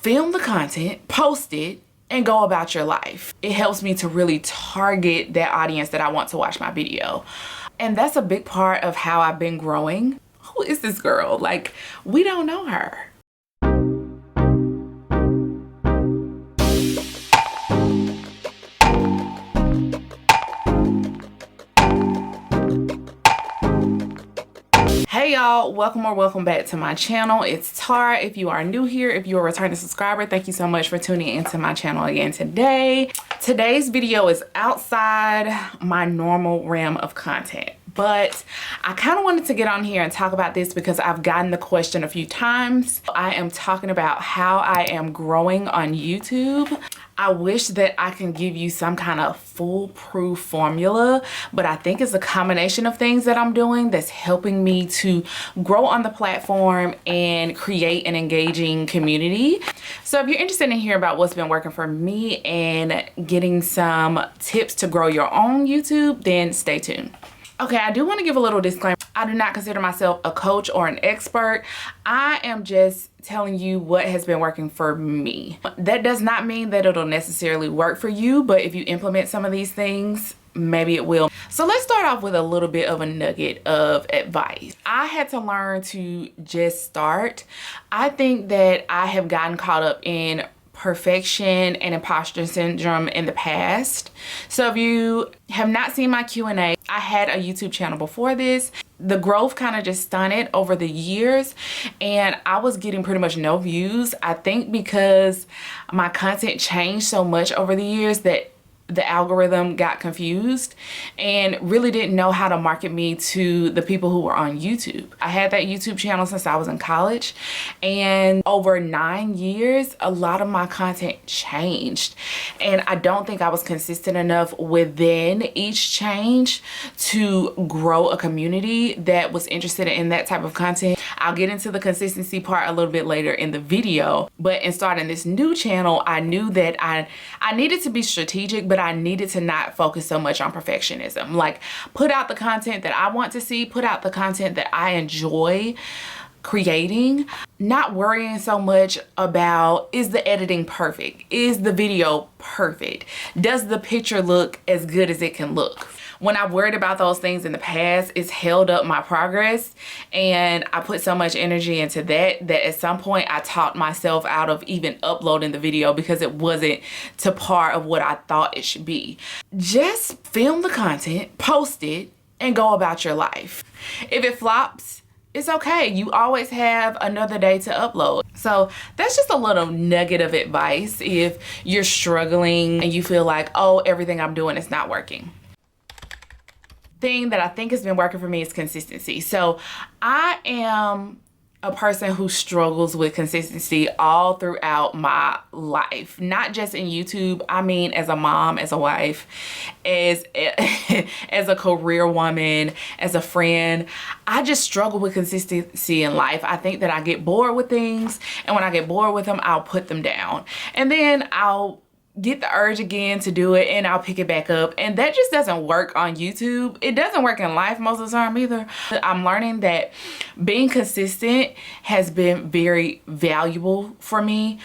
film the content, post it, and go about your life. It helps me to really target that audience that I want to watch my video. And that's a big part of how I've been growing. Who is this girl? Like, we don't know her. Hey y'all, welcome back to my channel. It's Tara. If you are new here, if you're a returning subscriber, thank you so much for tuning into my channel again today. Today's video is outside my normal realm of content, but I kind of wanted to get on here and talk about this because I've gotten the question a few times. I am talking about how I am growing on YouTube. I wish that I can give you some kind of foolproof formula, but I think it's a combination of things that I'm doing that's helping me to grow on the platform and create an engaging community. So if you're interested in hearing about what's been working for me and getting some tips to grow your own YouTube, then stay tuned. Okay, I do want to give a little disclaimer. I do not consider myself a coach or an expert. I am just telling you what has been working for me. That does not mean that it'll necessarily work for you, but if you implement some of these things, maybe it will. So let's start off with a little bit of a nugget of advice. I had to learn to just start. I think that I have gotten caught up in perfection and imposter syndrome in the past. So if you have not seen my Q&A, I had a YouTube channel before this. The growth kind of just stunted over the years and I was getting pretty much no views. I think because my content changed so much over the years that the algorithm got confused and really didn't know how to market me to the people who were on YouTube. I had that YouTube channel since I was in college, and over 9 years, a lot of my content changed. And I don't think I was consistent enough within each change to grow a community that was interested in that type of content. I'll get into the consistency part a little bit later in the video, but in starting this new channel, I knew that I needed to be strategic, but I needed to not focus so much on perfectionism. Like, put out the content that I want to see, put out the content that I enjoy creating, not worrying so much about, is the editing perfect? Is the video perfect? Does the picture look as good as it can look? When I worried about those things in the past, it's held up my progress, and I put so much energy into that at some point I talked myself out of even uploading the video because it wasn't to par of what I thought it should be. Just film the content, post it, and go about your life. If it flops, it's okay. You always have another day to upload. So that's just a little nugget of advice if you're struggling and you feel like, oh, everything I'm doing is not working. Thing that I think has been working for me is consistency. So I am a person who struggles with consistency all throughout my life, not just in YouTube. I mean, as a mom, as a wife, as a career woman, as a friend, I just struggle with consistency in life. I think that I get bored with things, and when I get bored with them, I'll put them down, and then I'll get the urge again to do it and I'll pick it back up, and that just doesn't work on YouTube. It doesn't work in life most of the time either. I'm learning that being consistent has been very valuable for me.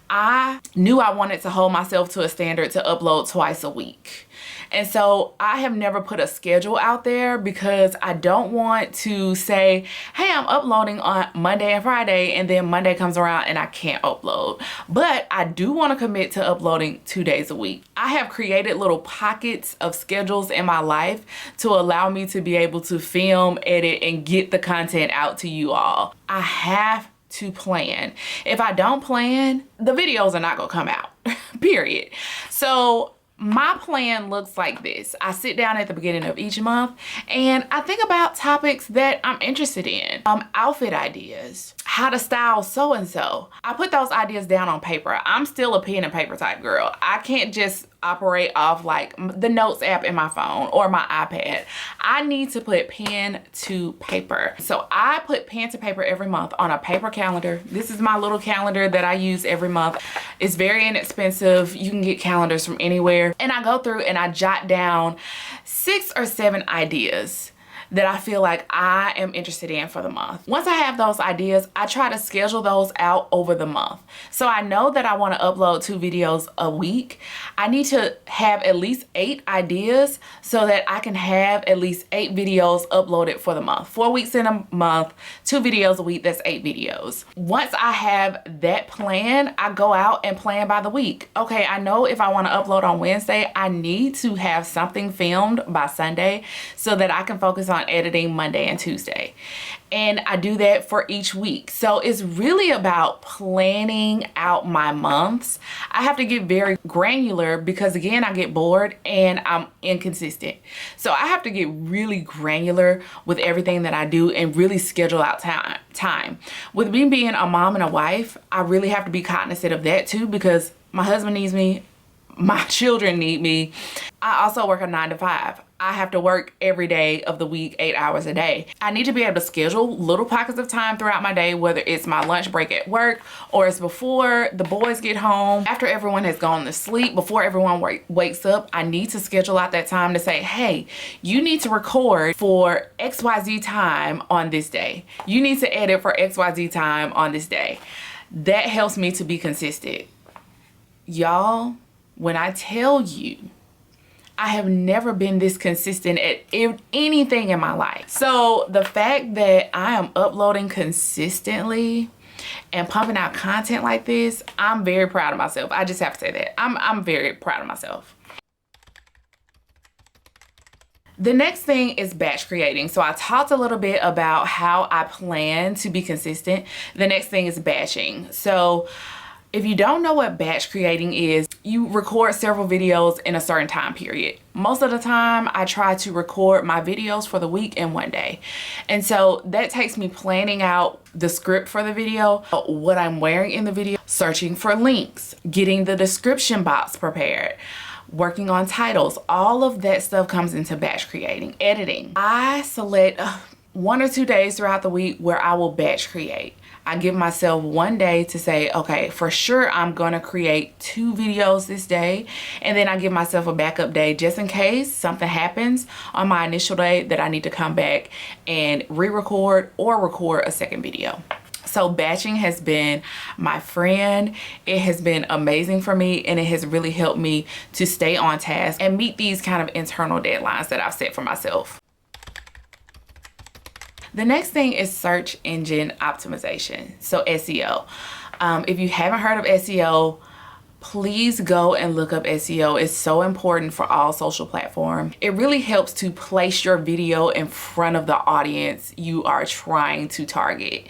I knew I wanted to hold myself to a standard to upload twice a week. And so I have never put a schedule out there because I don't want to say, hey, I'm uploading on Monday and Friday, and then Monday comes around and I can't upload. But I do want to commit to uploading 2 days a week. I have created little pockets of schedules in my life to allow me to be able to film, edit, and get the content out to you all. I have to plan. If I don't plan, the videos are not gonna come out, period. So my plan looks like this. I sit down at the beginning of each month and I think about topics that I'm interested in. Outfit ideas, how to style so-and-so. I put those ideas down on paper. I'm still a pen and paper type girl. I can't just operate off like the notes app in my phone or my iPad. I need to put pen to paper. So I put pen to paper every month on a paper calendar. This is my little calendar that I use every month. It's very inexpensive. You can get calendars from anywhere. And I go through and I jot down 6 or 7 ideas that I feel like I am interested in for the month. Once I have those ideas, I try to schedule those out over the month. So I know that I want to upload 2 videos a week. I need to have at least 8 ideas so that I can have at least 8 videos uploaded for the month. 4 weeks in a month, 2 videos a week, that's 8 videos. Once I have that plan, I go out and plan by the week. Okay, I know if I want to upload on Wednesday, I need to have something filmed by Sunday so that I can focus on editing Monday and Tuesday. And I do that for each week. So it's really about planning out my months. I have to get very granular because, again, I get bored and I'm inconsistent. So I have to get really granular with everything that I do and really schedule out time. With me being a mom and a wife, I really have to be cognizant of that too, because my husband needs me, my children need me. I also work a 9 to 5. I have to work every day of the week, 8 hours a day. I need to be able to schedule little pockets of time throughout my day, whether it's my lunch break at work or it's before the boys get home, after everyone has gone to sleep, before everyone wakes up. I need to schedule out that time to say, hey, you need to record for XYZ time on this day. You need to edit for XYZ time on this day. That helps me to be consistent. Y'all, when I tell you, I have never been this consistent at anything in my life. So the fact that I am uploading consistently and pumping out content like this, I'm very proud of myself. I just have to say that. I'm very proud of myself. The next thing is batch creating. So I talked a little bit about how I plan to be consistent. The next thing is batching. So if you don't know what batch creating is, you record several videos in a certain time period. Most of the time, I try to record my videos for the week in one day. And so that takes me planning out the script for the video, what I'm wearing in the video, searching for links, getting the description box prepared, working on titles. All of that stuff comes into batch creating. Editing. I select 1 or 2 days throughout the week where I will batch create. I give myself one day to say, okay, for sure I'm gonna create 2 videos this day. And then I give myself a backup day just in case something happens on my initial day that I need to come back and re-record or record a second video. So batching has been my friend. It has been amazing for me, and it has really helped me to stay on task and meet these kind of internal deadlines that I've set for myself. The next thing is search engine optimization, so SEO. If you haven't heard of SEO, please go and look up SEO. It's so important for all social platforms. It really helps to place your video in front of the audience you are trying to target.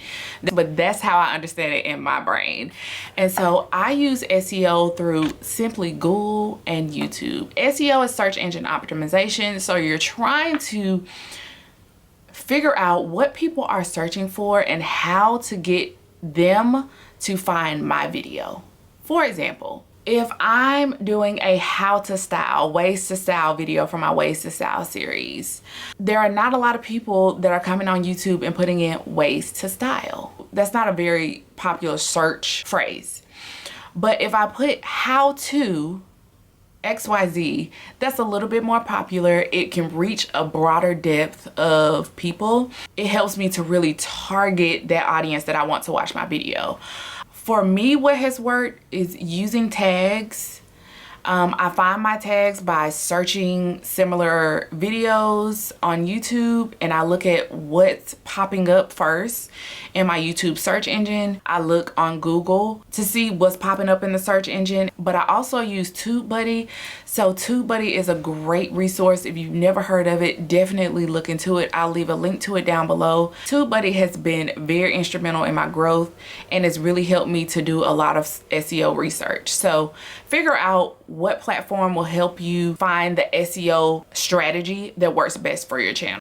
But that's how I understand it in my brain. And so I use SEO through simply Google and YouTube. SEO is search engine optimization. So you're trying to figure out what people are searching for and how to get them to find my video. For example, if I'm doing a how to style, ways to style video for my ways to style series, there are not a lot of people that are coming on YouTube and putting in ways to style. That's not a very popular search phrase. But if I put how to XYZ, that's a little bit more popular. It can reach a broader depth of people. It helps me to really target that audience that I want to watch my video. For me, what has worked is using tags. I find my tags by searching similar videos on YouTube, and I look at what's popping up first in my YouTube search engine. I look on Google to see what's popping up in the search engine, but I also use TubeBuddy. So TubeBuddy is a great resource. If you've never heard of it, definitely look into it. I'll leave a link to it down below. TubeBuddy has been very instrumental in my growth and has really helped me to do a lot of SEO research. So figure out what platform will help you find the SEO strategy that works best for your channel.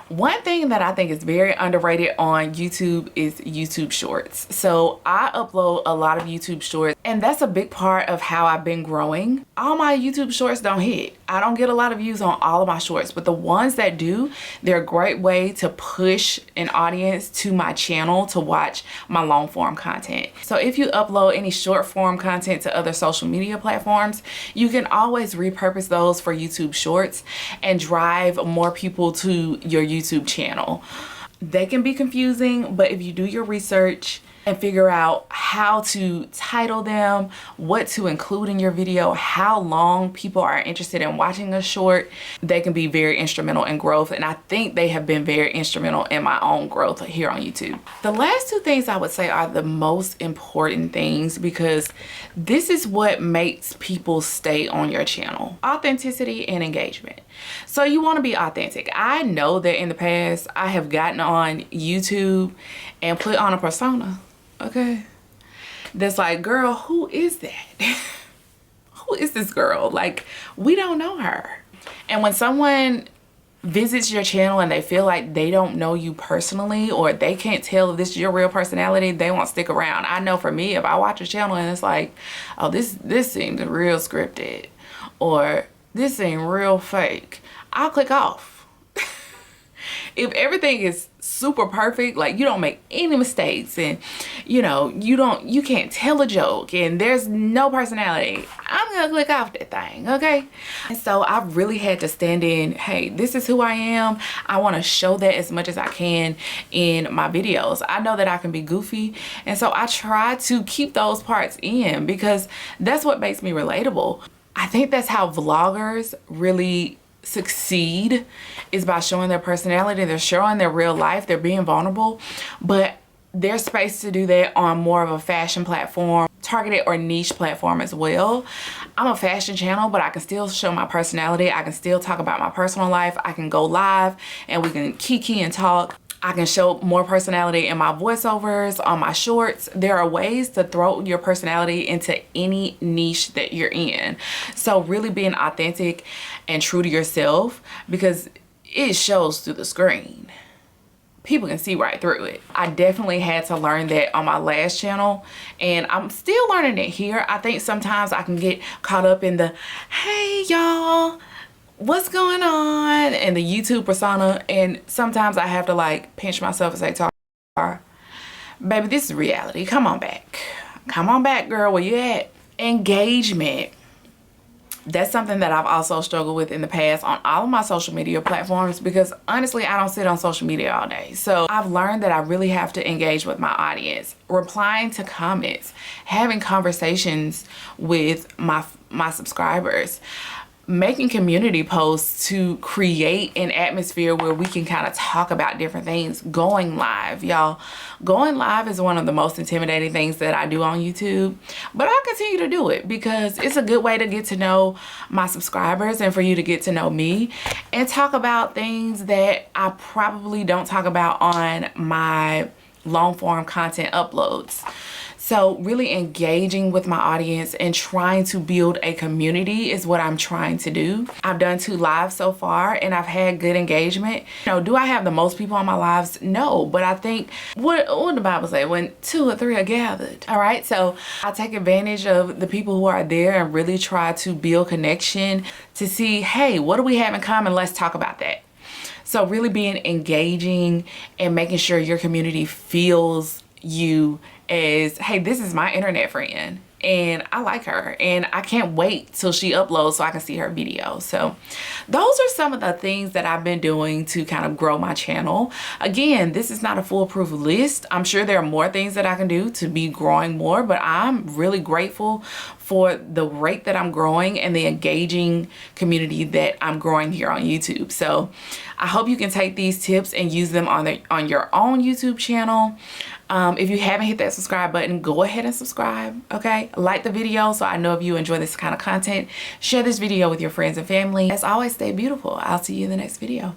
One thing that I think is very underrated on YouTube is YouTube Shorts. So I upload a lot of YouTube Shorts, and that's a big part of how I've been growing. All my YouTube Shorts don't hit. I don't get a lot of views on all of my shorts, but the ones that do, they're a great way to push an audience to my channel to watch my long form content. So if you upload any short form content to other social media platforms, you can always repurpose those for YouTube Shorts and drive more people to your YouTube channel. They can be confusing, but if you do your research and figure out how to title them, what to include in your video, how long people are interested in watching a short, they can be very instrumental in growth. And I think they have been very instrumental in my own growth here on YouTube. The last two things I would say are the most important things, because this is what makes people stay on your channel: authenticity and engagement. So you want to be authentic. I know that in the past I have gotten on YouTube and put on a persona, okay, that's like, girl, who is that? Who is this girl? Like, we don't know her. And when someone visits your channel and they feel like they don't know you personally, or they can't tell if this is your real personality, they won't stick around. I know for me, if I watch a channel and it's like, oh, this seems real scripted, or this seems real fake, I'll click off. If everything is super perfect, like you don't make any mistakes, and you know, you can't tell a joke, and there's no personality, I'm gonna click off that thing, okay? And so I really had to stand in, hey, this is who I am. I want to show that as much as I can in my videos. I know that I can be goofy, and so I try to keep those parts in, because that's what makes me relatable. I think that's how vloggers really succeed, is by showing their personality. They're showing their real life, they're being vulnerable, but there's space to do that on more of a fashion platform, targeted or niche platform as well. I'm a fashion channel, but I can still show my personality. I can still talk about my personal life. I can go live and we can kiki and talk. I can show more personality in my voiceovers, on my shorts. There are ways to throw your personality into any niche that you're in. So really being authentic and true to yourself, because it shows through the screen. People can see right through it. I definitely had to learn that on my last channel, and I'm still learning it here. I think sometimes I can get caught up in the, hey y'all, what's going on, and the YouTube persona, and sometimes I have to like pinch myself and say, Tara, baby, this is reality. Come on back. Come on back, girl, where you at? Engagement. That's something that I've also struggled with in the past on all of my social media platforms, because honestly, I don't sit on social media all day. So I've learned that I really have to engage with my audience, replying to comments, having conversations with my subscribers, making community posts to create an atmosphere where we can kind of talk about different things. Going live, y'all. Going live is one of the most intimidating things that I do on YouTube, but I continue to do it because it's a good way to get to know my subscribers and for you to get to know me and talk about things that I probably don't talk about on my long form content uploads. So really engaging with my audience and trying to build a community is what I'm trying to do. I've done 2 lives so far and I've had good engagement. You know, do I have the most people on my lives? No, but I think what the Bible say, when 2 or 3 are gathered. All right, so I take advantage of the people who are there and really try to build connection to see, hey, what do we have in common? Let's talk about that. So really being engaging and making sure your community feels you as, hey, this is my internet friend and I like her and I can't wait till she uploads so I can see her video. So those are some of the things that I've been doing to kind of grow my channel. Again, this is not a foolproof list. I'm sure there are more things that I can do to be growing more, but I'm really grateful for the rate that I'm growing and the engaging community that I'm growing here on YouTube. So I hope you can take these tips and use them on your own YouTube channel. If you haven't hit that subscribe button, go ahead and subscribe, okay? Like the video so I know if you enjoy this kind of content. Share this video with your friends and family. As always, stay beautiful. I'll see you in the next video.